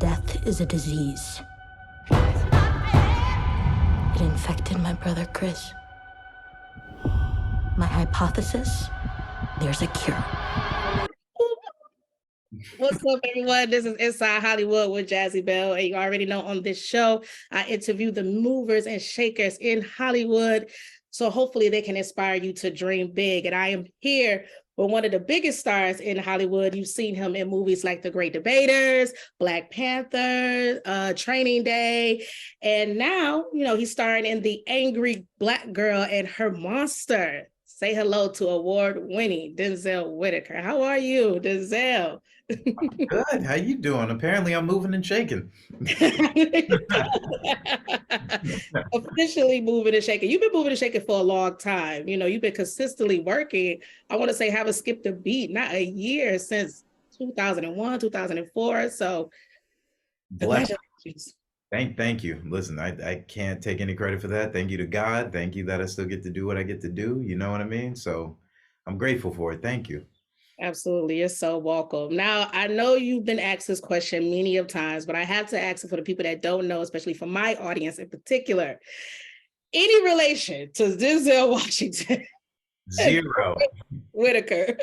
Death is a disease. It infected my brother Chris. My hypothesis, there's a cure. What's up, everyone? This is Inside Hollywood with Jazzie Belle, and you already know on this show, I interview the movers and shakers in Hollywood, so hopefully they can inspire you to dream big. And I am here with one of the biggest stars in Hollywood. You've seen him in movies like The Great Debaters, Black Panther, Training Day, and now, he's starring in The Angry Black Girl and Her Monster. Say hello to award-winning Denzel Whitaker. How are you, Denzel? Good. How you doing? Apparently, I'm moving and shaking. Officially moving and shaking. You've been moving and shaking for a long time. You've been consistently working. I want to say haven't skipped a beat, not a year since 2001, 2004. So congratulations. Thank you. Listen, I can't take any credit for that. Thank you to God. Thank you that I still get to do what I get to do. You know what I mean? So I'm grateful for it. Thank you. Absolutely. You're so welcome. Now, I know you've been asked this question many of times, but I have to ask it for the people that don't know, especially for my audience in particular. Any relation to Denzel Washington? Zero. Whitaker.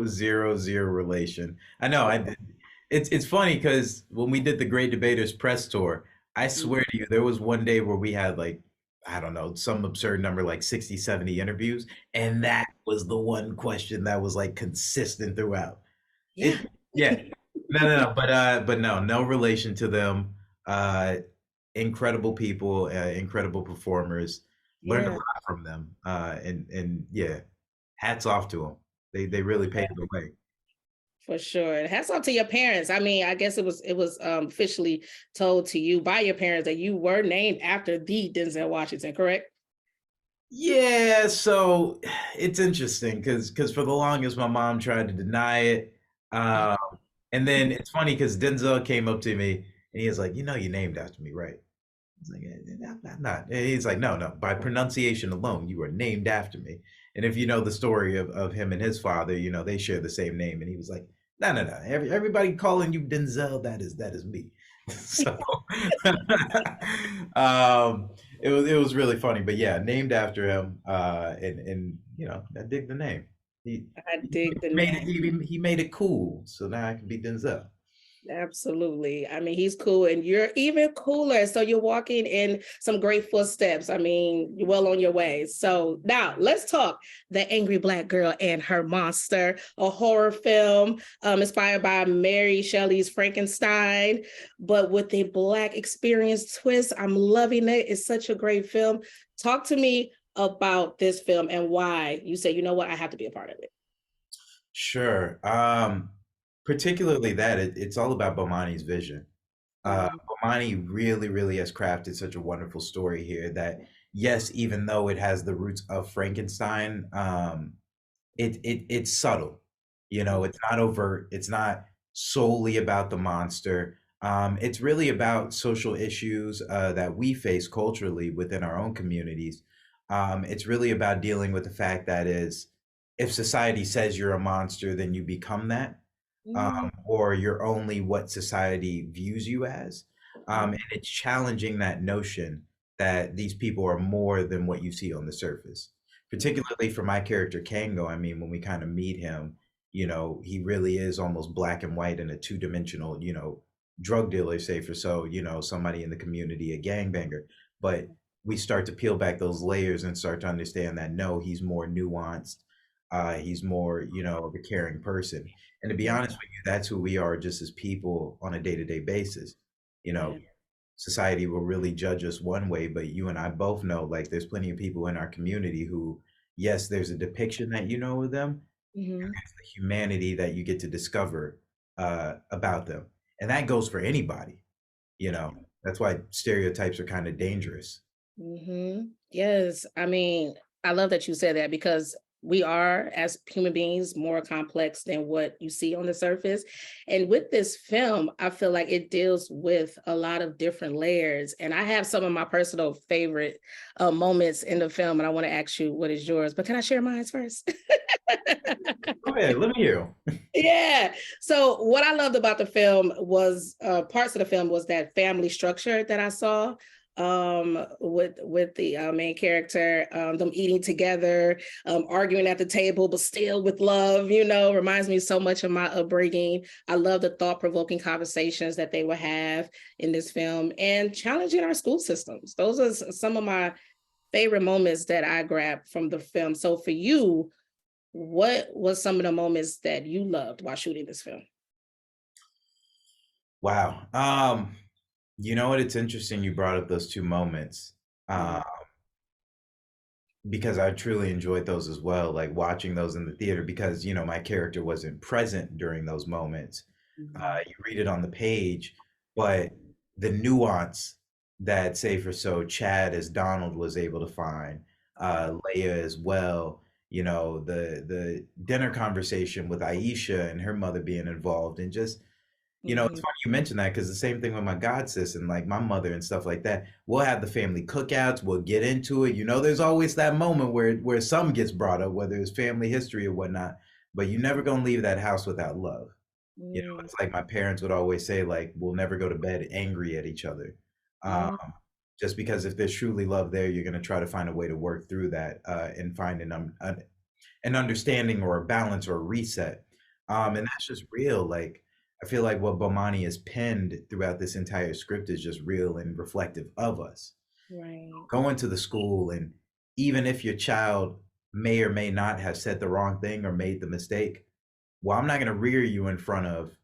Zero relation. I know. It's funny because when we did the Great Debaters press tour, I swear to you, there was one day where we had I don't know, some absurd number, like 60, 70 interviews. And that was the one question that was consistent throughout. Yeah. No. But no relation to them. Incredible people, incredible performers. Learned a lot from them. And yeah, hats off to them. They really paved the way. For sure. Hats off to your parents. I mean, I guess it was officially told to you by your parents that you were named after the Denzel Washington, correct? Yeah, so it's interesting because for the longest my mom tried to deny it. And then it's funny because Denzel came up to me and he was like, you're named after me, right? I was like, I'm not. And he's like, no, by pronunciation alone, you are named after me. And if you know the story of him and his father, they share the same name. And he was like, no. Everybody calling you Denzel, that is me. So it was really funny. But yeah, named after him. And I dig the name. He made it cool. So now I can be Denzel. Absolutely. I mean, he's cool and you're even cooler. So you're walking in some great footsteps. I mean, you're well on your way. So now let's talk The Angry Black Girl and Her Monster, a horror film inspired by Mary Shelley's Frankenstein, but with a Black experience twist. I'm loving it. It's such a great film. Talk to me about this film and why you say, you know what, I have to be a part of it. Sure. Particularly that it's all about Bomani's vision. Bomani really has crafted such a wonderful story here that yes, even though it has the roots of Frankenstein, it's subtle. It's not overt. It's not solely about the monster. It's really about social issues that we face culturally within our own communities. It's really about dealing with the fact that if society says you're a monster, then you become that. Or you're only what society views you as. And it's challenging that notion that these people are more than what you see on the surface. Particularly for my character, Kango, I mean, when we kind of meet him, he really is almost black and white in a two-dimensional, drug dealer, say for so, somebody in the community, a gangbanger. But we start to peel back those layers and start to understand that, no, he's more nuanced. He's more, of a caring person. And to be honest with you, that's who we are just as people on a day-to-day basis. Society will really judge us one way, but you and I both know, there's plenty of people in our community who, yes, there's a depiction that of them, and there's the humanity that you get to discover about them. And that goes for anybody, That's why stereotypes are kind of dangerous. Yes. I mean, I love that you said that because we are, as human beings, more complex than what you see on the surface. And with this film, I feel like it deals with a lot of different layers. And I have some of my personal favorite moments in the film, and I want to ask you what is yours. But can I share mine first? Go ahead, let me hear 'em. Yeah. So what I loved about the film was parts of the film was that family structure that I saw with the main character, them eating together, arguing at the table, but still with love, reminds me so much of my upbringing. I love the thought-provoking conversations that they would have in this film and challenging our school systems. Those are some of my favorite moments that I grabbed from the film. So for you, what was some of the moments that you loved while shooting this film? Wow. You know what? It's interesting you brought up those two moments. Mhm, Uh, because I truly enjoyed those as well, like watching those in the theater because, my character wasn't present during those moments. mhm, You read it on the page, but the nuance that, say for so, Chad as Donald was able to find, Leia as well, the dinner conversation with Aisha and her mother being involved, and just it's mhm, funny you mention that because the same thing with my god sis and like my mother and stuff like that. We'll have the family cookouts, we'll get into it. There's always that moment where some gets brought up, whether it's family history or whatnot, but you're never gonna leave that house without love. mhm, It's like my parents would always say, like, we'll never go to bed angry at each other. Um, mhm, just because if there's truly love there, you're gonna try to find a way to work through that and find an understanding or a balance or a reset. And that's just real. Like I feel like what Bomani has penned throughout this entire script is just real and reflective of us. right. Going to the school, and even if your child may or may not have said the wrong thing or made the mistake, well, I'm not going to rear you in front of,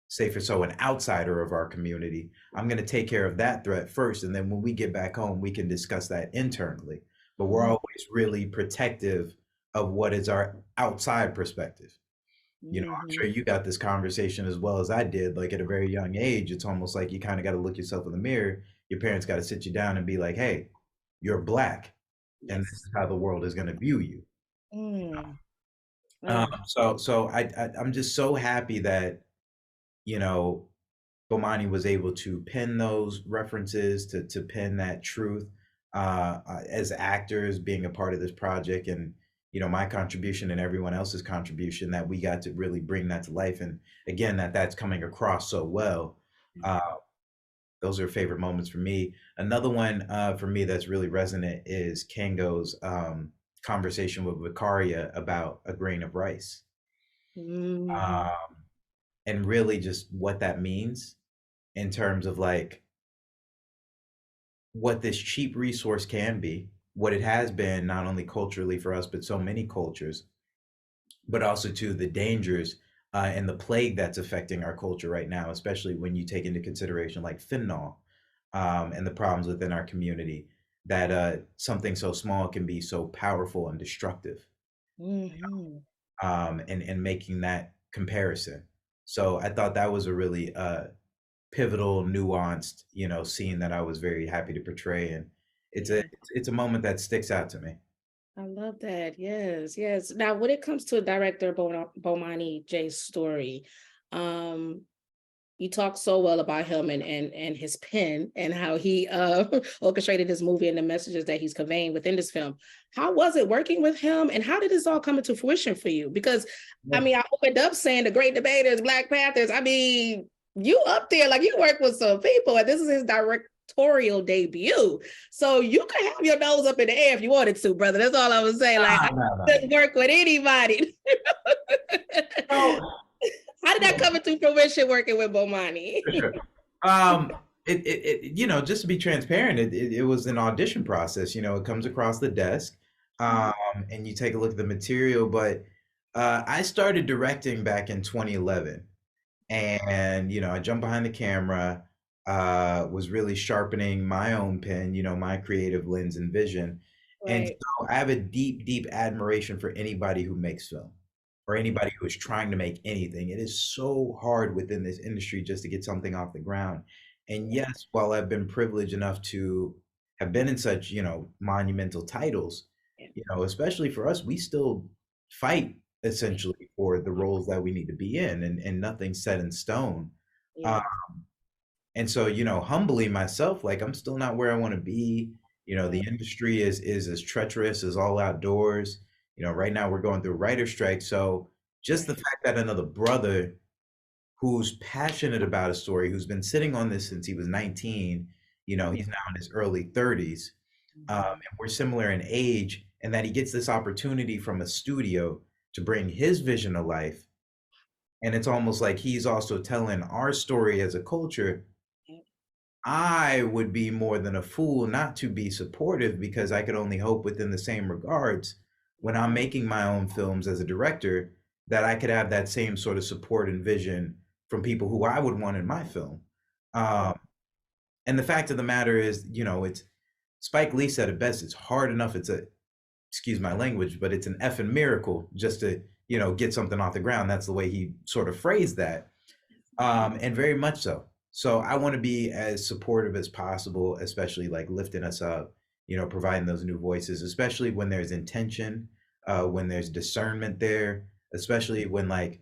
say for so, an outsider of our community. I'm going to take care of that threat first, and then when we get back home, we can discuss that internally. But we're Mhm, always really protective of what is our outside perspective. I'm mhm, sure you got this conversation as well as I did. Like at a very young age, it's almost like you kind of got to look yourself in the mirror. Your parents got to sit you down and be like, "Hey, you're black, and this yes. is how the world is going to view you." Mm, Um, oh, so I'm just so happy that you know Bomani was able to pin those references to pin that truth as actors being a part of this project, and my contribution and everyone else's contribution, that we got to really bring that to life, and again that's coming across so well. uh, those are favorite moments for me. Another one for me that's really resonant is Kango's conversation with Vicaria about a grain of rice, mhm, um, and really just what that means in terms of like what this cheap resource can be, what it has been not only culturally for us, but so many cultures, but also to the dangers and the plague that's affecting our culture right now, especially when you take into consideration like fentanyl and the problems within our community, that something so small can be so powerful and destructive, mhm. and making that comparison. So I thought that was a really pivotal, nuanced, scene that I was very happy to portray, and Yeah, it's a moment that sticks out to me. I love that. Yes, yes. Now, when it comes to director Bomani J's story, um, you talk so well about him and his pen and how he orchestrated this movie and the messages that he's conveying within this film. How was it working with him, and how did this all come into fruition for you? Because I Yeah. mean, I opened up saying the Great Debaters, Black Panthers. I mean, you up there, like you work with some people, and this is his directorial debut. So you could have your nose up in the air if you wanted to, brother. That's all I was saying. Like I No, no, no, could work with anybody. no. How did that No, come into fruition working with Bomani? for sure. Um, just to be transparent, it was an audition process. It comes across the desk, um, and you take a look at the material. But I started directing back in 2011, and I jumped behind the camera, was really sharpening my own pen, my creative lens and vision. And Right. so I have a deep, deep admiration for anybody who makes film or anybody who is trying to make anything. It is so hard within this industry just to get something off the ground. And yes, while I've been privileged enough to have been in such, monumental titles, Yeah. especially for us, we still fight essentially for the Yeah. roles that we need to be in, and nothing's set in stone. Uh, Yeah. and so, humbly myself, like I'm still not where I want to be. The Right. industry is as treacherous as all outdoors. Right now we're going through a writer strike. So Just the Right. fact that another brother who's passionate about a story, who's been sitting on this since he was 19, he's now in his early 30s, Mhm. and we're similar in age, and that he gets this opportunity from a studio to bring his vision to life. And it's almost like he's also telling our story as a culture. Yep. I would be more than a fool not to be supportive because I could only hope within the same regards when I'm making my own films as a director that I could have that same sort of support and vision from people who I would want in my film. Yeah. Um, and the fact of the matter is, it's Spike Lee said it best. It's hard enough. Excuse my language, but it's an effing miracle just to, get something off the ground. That's the way he sort of phrased that. And very much so. So I want to be as supportive as possible, especially like lifting us up, providing those new voices, especially when there's intention, when there's discernment there, especially when like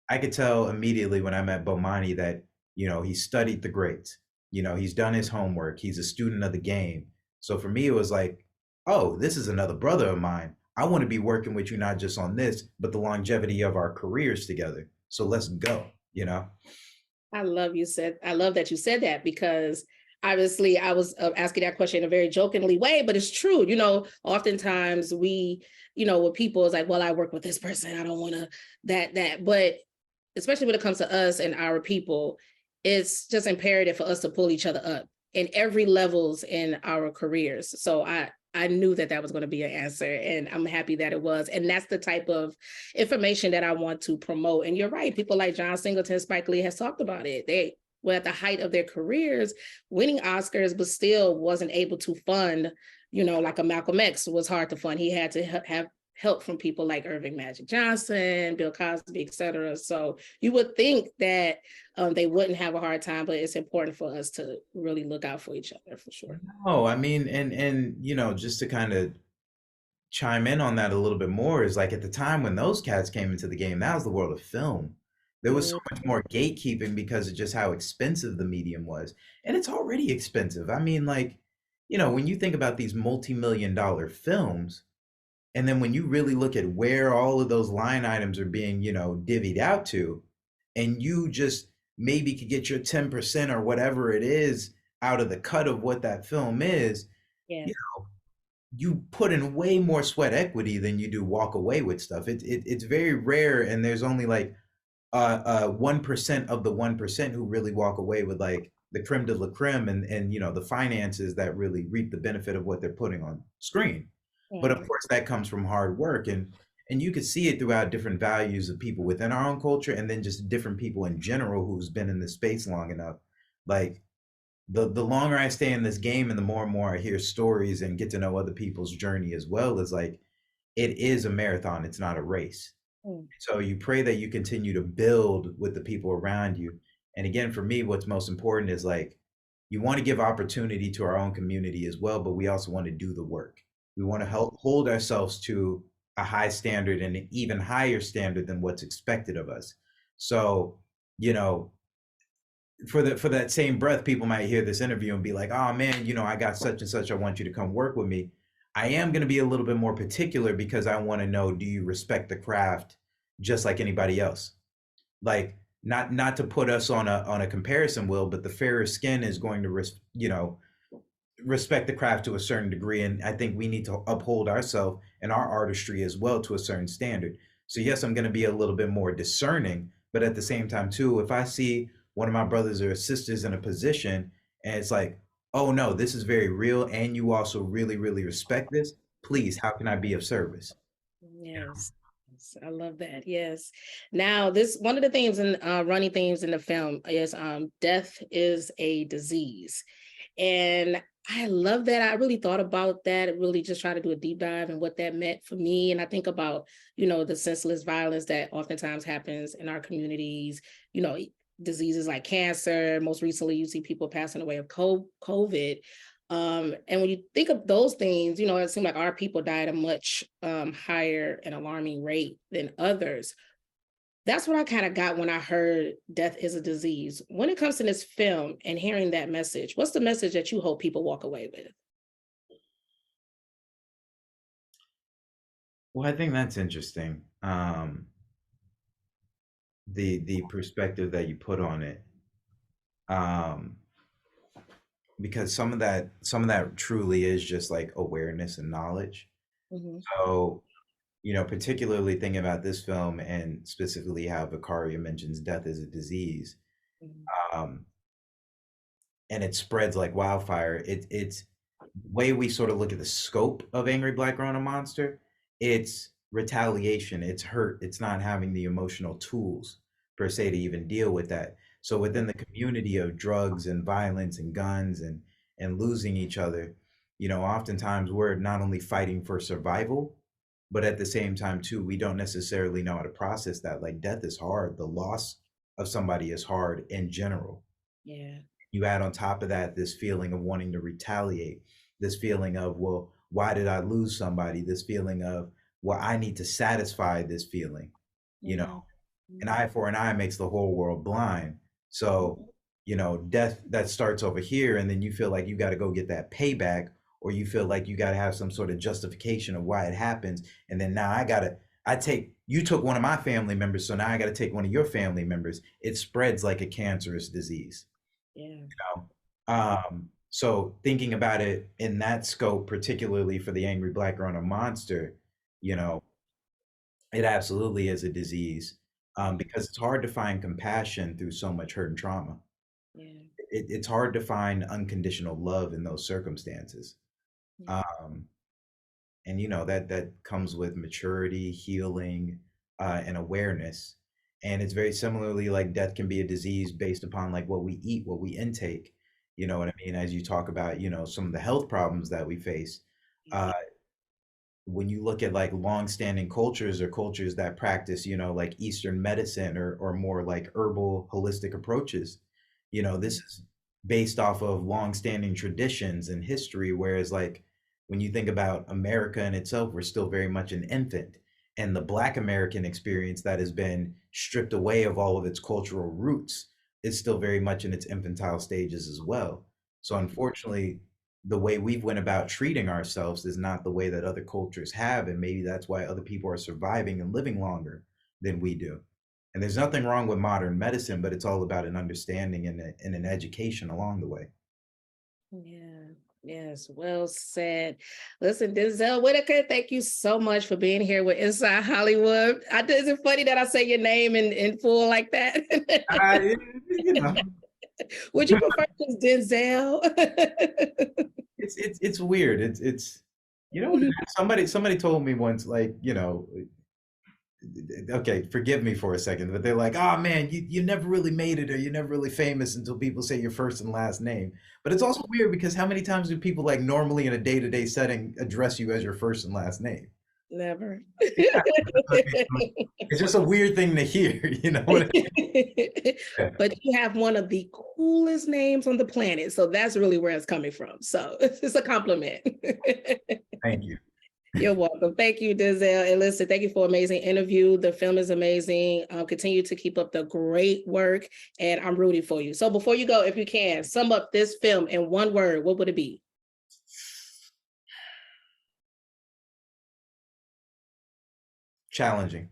I could tell immediately when I met Bomani that, he studied the greats, he's done his homework, he's a student of the game. So for me, it was like, oh, this is another brother of mine. I want to be working with you, not just on this, but the longevity of our careers together. So let's go. I love that you said that because obviously I was asking that question in a very jokingly way, but it's true. Oftentimes with people, it's like, well, I work with this person. I don't want to that. But especially when it comes to us and our people, it's just imperative for us to pull each other up in every levels in our careers. So I knew that was going to be an answer, and I'm happy that it was. And that's the type of information that I want to promote. And you're right, people like John Singleton, Spike Lee has talked about it. They were at the height of their careers, winning Oscars, but still wasn't able to fund. Like a Malcolm X was hard to fund. He had to have help from people like Irving Magic Johnson, Bill Cosby, et cetera. So you would think that they wouldn't have a hard time, but it's important for us to really look out for each other for sure. Oh, I mean, and just to kind of chime in on that a little bit more is like at the time when those cats came into the game, that was the world of film. There was so Mm, much more gatekeeping because of just how expensive the medium was. And it's already expensive. I mean, like, when you think about these multi-million-dollar films, and then when you really look at where all of those line items are being, divvied out to, and you just maybe could get your 10% or whatever it is out of the cut of what that film is, yeah. you you put in way more sweat equity than you do walk away with stuff. It's very rare, and there's only like 1% of the 1% who really walk away with like the creme de la creme and the finances that really reap the benefit of what they're putting on screen. But of Right. course, that comes from hard work, and you could see it throughout different values of people within our own culture, and then just different people in general who's been in this space long enough. Like the longer I stay in this game and the more I hear stories and get to know other people's journey as well, is like it is a marathon, it's not a race. Mm, So you pray that you continue to build with the people around you. And again, for me, what's most important is like you want to give opportunity to our own community as well, but we also want to do the work. We want to help hold ourselves to a high standard and an even higher standard than what's expected of us. So, you know, for that same breath, people might hear this interview and be like, "Oh man, I got such and such. I want you to come work with me." I am going to be a little bit more particular because I want to know, do you respect the craft just like anybody else? Like not to put us on a comparison wheel, but the fairer skin is going to respect the craft to a certain degree, and I think we need to uphold ourselves and our artistry as well to a certain standard. So yes, I'm going to be a little bit more discerning, but at the same time too, if I see one of my brothers or sisters in a position and it's like, oh no, this is very real and you also really respect this, please, how can I be of service? yes. Yes, I love that. Yes. Now, this one of the themes and running themes in the film is death is a disease. And I love that. I really thought about that, really just try to do a deep dive and what that meant for me. And I think about, the senseless violence that oftentimes happens in our communities, you know, diseases like cancer. Most recently, you see people passing away of COVID. And when you think of those things, it seems like our people die at a much higher and alarming rate than others. That's what I kind of got when I heard death is a disease. When it comes to this film and hearing that message, what's the message that you hope people walk away with? Well, I think that's interesting. the perspective that you put on it, um, because some of that truly is just like awareness and knowledge. Mhm, So, particularly thinking about this film and specifically how Vicaria mentions death as a disease, mhm, um, and it spreads like wildfire. It's the way we sort of look at the scope of Angry Black Girl and a Monster. It's retaliation. It's hurt. It's not having the emotional tools per se to even deal with that. So within the community of drugs and violence and guns and losing each other, oftentimes we're not only fighting for survival, but at the same time too, we don't necessarily know how to process that. Like death is hard. The loss of somebody is hard in general. yeah, You add on top of that this feeling of wanting to retaliate, this feeling of, well, why did I lose somebody? This feeling of, well, I need to satisfy this feeling. You know, mhm, an mhm, eye for an eye makes the whole world blind. So, mhm, death that starts over here, and then you feel like you got to go get that payback, or you feel like you got to have some sort of justification of why it happens. And then now you took one of my family members, so now I got to take one of your family members. It spreads like a cancerous disease. yeah, So thinking about it in that scope, particularly for the angry black girl and a monster, you know, it absolutely is a disease, mhm, because it's hard to find compassion through so much hurt and trauma. yeah, It's hard to find unconditional love in those circumstances. yeah, Um, and that comes with maturity, healing, and awareness. And it's very similarly like death can be a disease based upon like what we eat, what we intake. You know what I mean? As you talk about, some of the health problems that we face. yeah, Uh, when you look at like long-standing cultures or cultures that practice, like Eastern medicine or more like herbal holistic approaches, this mhm, is based off of long-standing traditions and history. Whereas like when you think about America in itself, we're still very much an infant. And the Black American experience that has been stripped away of all of its cultural roots is still very much in its infantile stages as well. So mhm. unfortunately, the way we've went about treating ourselves is not the way that other cultures have, and maybe that's why other people are surviving and living longer than we do. And there's nothing wrong with modern medicine, but it's all about an understanding and an education along the way. Yeah. Yes. Well said. Listen, Denzel Whitaker, thank you so much for being here with Inside Hollywood. Is it funny that I say your name in full like that? I, you know, Would you prefer just Denzel? it's weird. It's what it is? Somebody told me once, like, okay, forgive me for a second, but they're like, oh man, you never really made it, or you're never really famous until people say your first and last name. But it's also weird because how many times do people like normally in a day-to-day setting address you as your first and last name? Never. Yeah, it's just a weird thing to hear, you know what I mean? But you have one of the coolest names on the planet. So that's really where it's coming from. So it's a compliment. Thank you. You're welcome. Thank you, Denzel. And listen, thank you for an amazing interview. The film is amazing. Continue to keep up the great work, and I'm rooting for you. So before you go, if you can, sum up this film in one word, what would it be? Challenging.